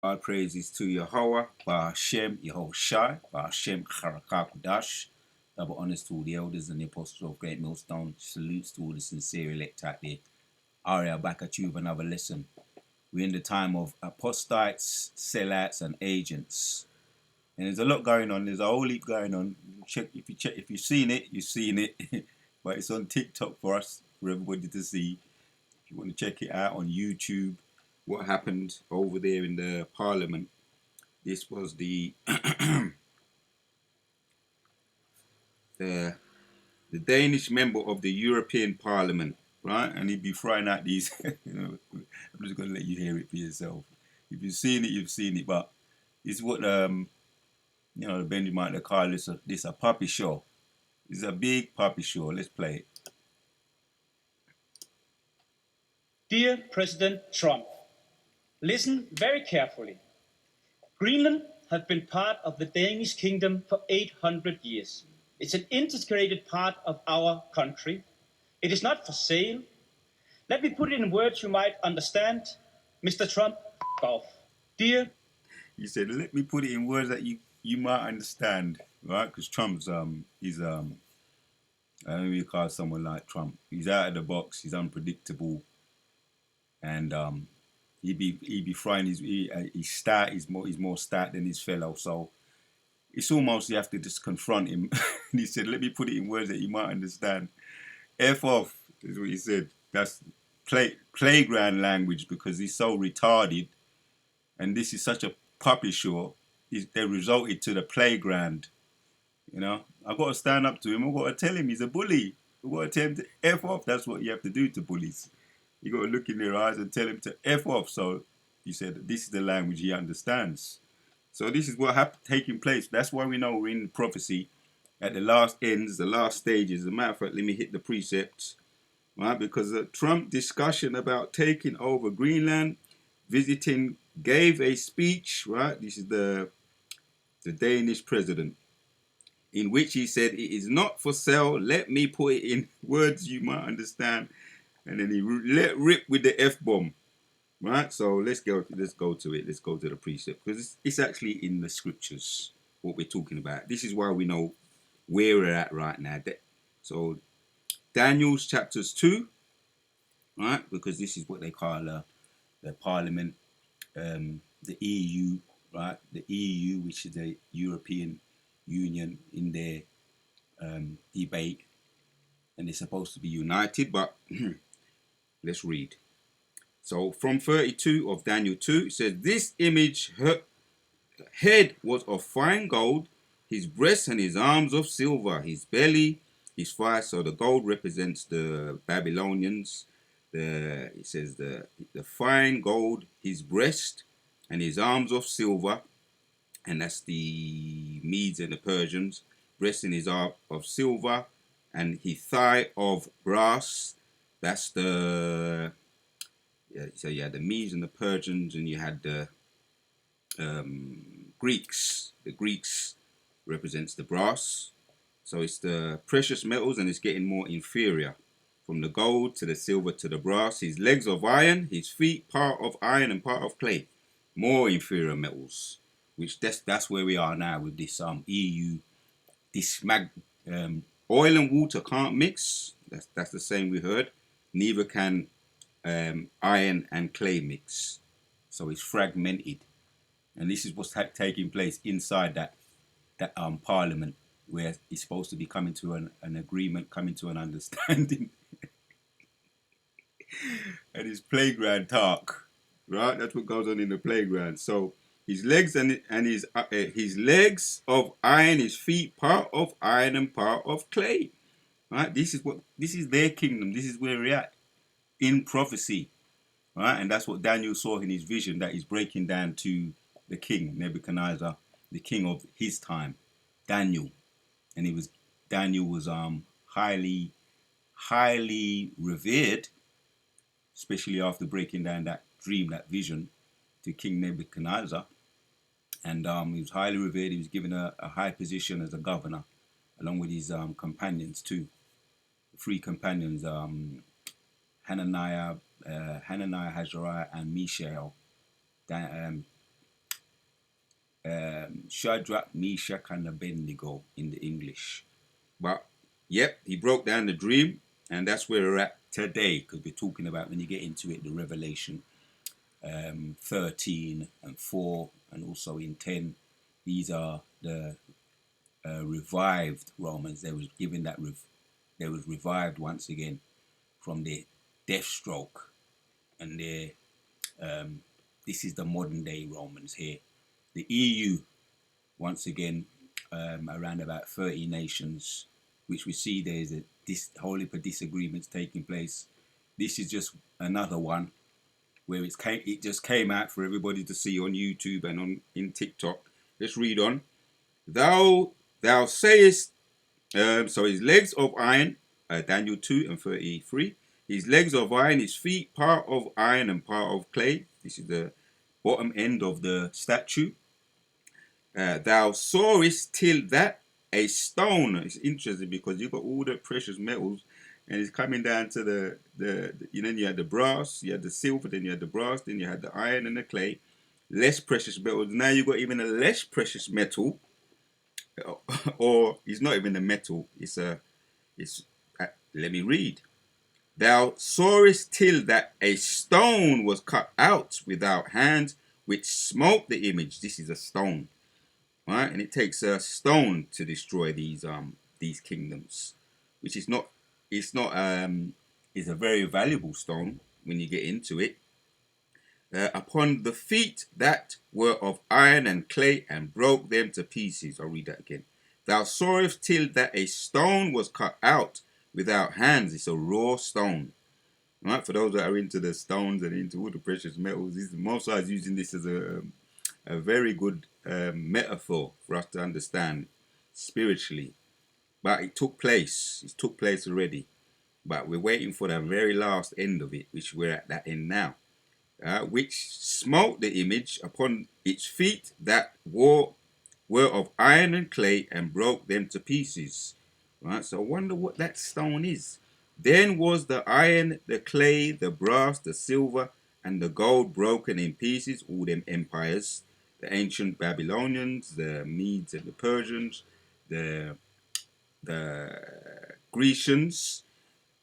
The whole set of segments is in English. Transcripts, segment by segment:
All praises to Yahweh, Ba'ashem Yehoshai, Ba'ashem Charakakudash. Double honors to all the elders and the apostles of Great Millstone. Salutes to all the sincere elect out there. Aria, back at you with another lesson. We're in the time of apostates, sellouts, and agents. And there's a lot going on. There's a whole heap going on. If you've seen it, you've seen it. But it's on TikTok for us, for everybody to see. If you want to check it out on YouTube, what happened over there in the Parliament. This was the the Danish member of the European Parliament, right? And he'd be throwing out these. I'm just going to let you hear it for yourself. If you've seen it, you've seen it. But it's what the Benjamin they call this a puppy show. It's a big puppy show. Let's play it. Dear President Trump, listen very carefully. Greenland has been part of the Danish kingdom for 800 years. It's an integrated part of our country. It is not for sale. Let me put it in words you might understand. Mr. Trump, off. Dear... He said, let me put it in words that you might understand, right? Because Trump's, he's, I don't know if you call someone like Trump. He's out of the box. He's unpredictable. And he'd be frying his stat. He's more stat than his fellow. So it's almost you have to just confront him. And he said, let me put it in words that you might understand. F off is what he said. That's playground language because he's so retarded. And this is such a puppy show. They resulted to the playground. You know, I've got to stand up to him. I've got to tell him he's a bully. I've got to tell him to F off. That's what you have to do to bullies. You got to look in their eyes and tell him to F off. So he said, this is the language he understands. So this is what taking place. That's why we know we're in prophecy at the last ends, the last stages. As a matter of fact, let me hit the precepts. Right? Because the Trump discussion about taking over Greenland, gave a speech, right? This is the Danish president, in which he said, it is not for sale. Let me put it in words you might understand. And then he let rip with the F-bomb, right? So let's go to it. Let's go to the precept because it's actually in the scriptures what we're talking about. This is why we know where we're at right now. So Daniel's chapters 2, right? Because this is what they call the Parliament, the EU, right? The EU, which is the European Union, in their debate, and they're supposed to be united, but let's read. So from 32 of Daniel 2, it says, this image, her head was of fine gold, his breasts and his arms of silver, his belly, his thighs. So the gold represents the Babylonians. It says the fine gold, his breast and his arms of silver, and that's the Medes and the Persians. Breast and his arm of silver, and his thigh of brass. That's the so you had the Medes and the Persians, and you had the Greeks. The Greeks represents the brass. So it's the precious metals, and it's getting more inferior. From the gold to the silver to the brass. His legs of iron, his feet part of iron and part of clay. More inferior metals. Which that's where we are now with this EU. This oil and water can't mix. That's the same we heard. Neither can iron and clay mix. So it's fragmented. And this is what's taking place inside that parliament, where it's supposed to be coming to an agreement, coming to an understanding. And his playground talk, right? That's what goes on in the playground. So his legs and his legs of iron, his feet part of iron and part of clay, right? This is their kingdom. This is where we're at in prophecy, right? And that's what Daniel saw in his vision, that he's breaking down to the king Nebuchadnezzar, the king of his time, Daniel, and Daniel was highly revered, especially after breaking down that dream, that vision to King Nebuchadnezzar. And he was highly revered. He was given a high position as a governor, along with his companions too. The three companions, Hananiah, Azariah, and Mishael. Shadrach, Meshach, and Abednego in the English. But yep, he broke down the dream, and that's where we're at today, because we're talking about, when you get into it, the Revelation 13 and 4, and also in 10. These are the revived Romans. They was given that they was revived once again from their death stroke, and this is the modern day Romans here. The EU, once again, around about 30 nations, which we see there is a whole heap of disagreements taking place. This is just another one where it just came out for everybody to see on YouTube and in TikTok. Let's read on. Thou sayest, so his legs of iron, Daniel 2 and 33. His legs of iron, his feet part of iron and part of clay. This is the bottom end of the statue. Thou sawest till that a stone. It's interesting because you've got all the precious metals, and it's coming down to the you had the brass, you had the silver, then you had the brass, then you had the iron and the clay. Less precious metals. Now you've got even a less precious metal, or it's not even a metal. Let me read. Thou sawest till that a stone was cut out without hands, which smote the image. This is a stone. Right, and it takes a stone to destroy these kingdoms, which is not, it's a very valuable stone when you get into it. Upon the feet that were of iron and clay, and broke them to pieces. I'll read that again. Thou sawest till that a stone was cut out without hands. It's a raw stone. Right, for those that are into the stones and into all the precious metals, most are using this as a very good metaphor for us to understand spiritually. But it took place. It took place already. But we're waiting for the very last end of it, which we're at that end now. Which smote the image upon its feet that were of iron and clay, and broke them to pieces. Right. So I wonder what that stone is. Then was the iron, the clay, the brass, the silver, and the gold broken in pieces, all them empires, the ancient Babylonians, the Medes and the Persians, the Grecians,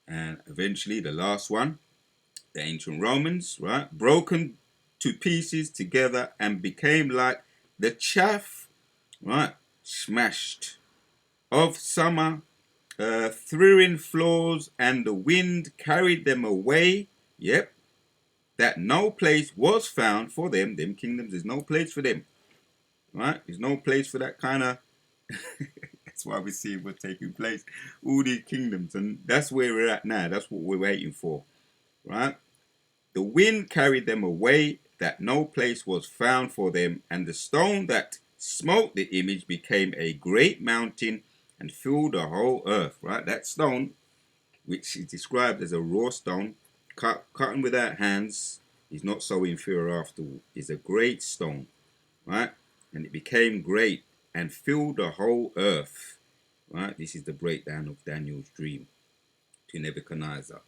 and eventually the last one, the ancient Romans, right? Broken to pieces together and became like the chaff, right? Smashed of summer, threw floors, and the wind carried them away. Yep. That no place was found for them kingdoms. There's no place for them, right? There's no place for that kind of. That's why we see what's taking place, all these kingdoms, and that's where we're at now. That's what we're waiting for, right? The wind carried them away, that no place was found for them, and the stone that smote the image became a great mountain and filled the whole earth. Right, that stone, which is described as a raw stone, cutting without hands, is not so inferior after all. Is a great stone, right? And it became great and filled the whole earth. Right? This is the breakdown of Daniel's dream to Nebuchadnezzar.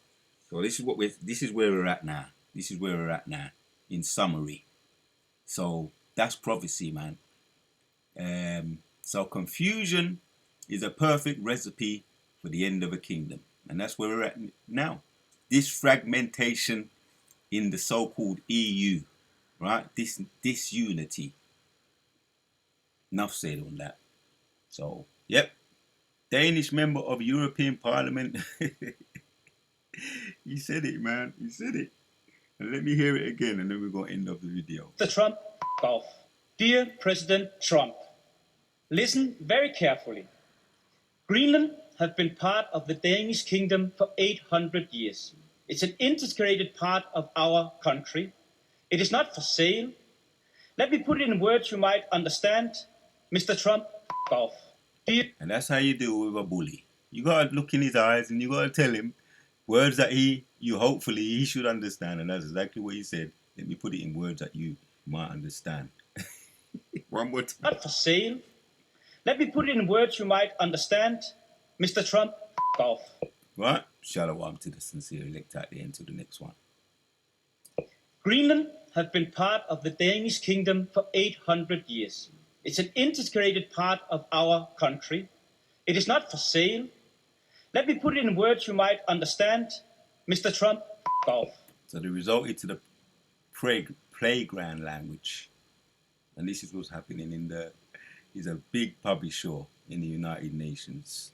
So this is where we're at now. This is where we're at now, in summary. So that's prophecy, man. So confusion is a perfect recipe for the end of a kingdom, and that's where we're at now. This fragmentation in the so-called EU, right? This disunity. Enough said on that. So, yep. Danish member of European Parliament. He said it, man. He said it. And let me hear it again, and then we're going to end up the video. Mr. Trump, off. Dear President Trump, listen very carefully. Greenland has been part of the Danish kingdom for 800 years. It's an integrated part of our country. It is not for sale. Let me put it in words you might understand. Mr. Trump, off. And that's how you deal with a bully. You got to look in his eyes and you got to tell him words that hopefully he should understand. And that's exactly what he said. Let me put it in words that you might understand. One more time. Not for sale. Let me put it in words you might understand. Mr. Trump, off. Right? Shalom to the sincere elect out there until the next one. Greenland has been part of the Danish kingdom for 800 years. It's an integrated part of our country. It is not for sale. Let me put it in words you might understand. Mr. Trump, golf. So they resorted to the playground language. And this is what's happening in the... He's a big publisher in the United Nations.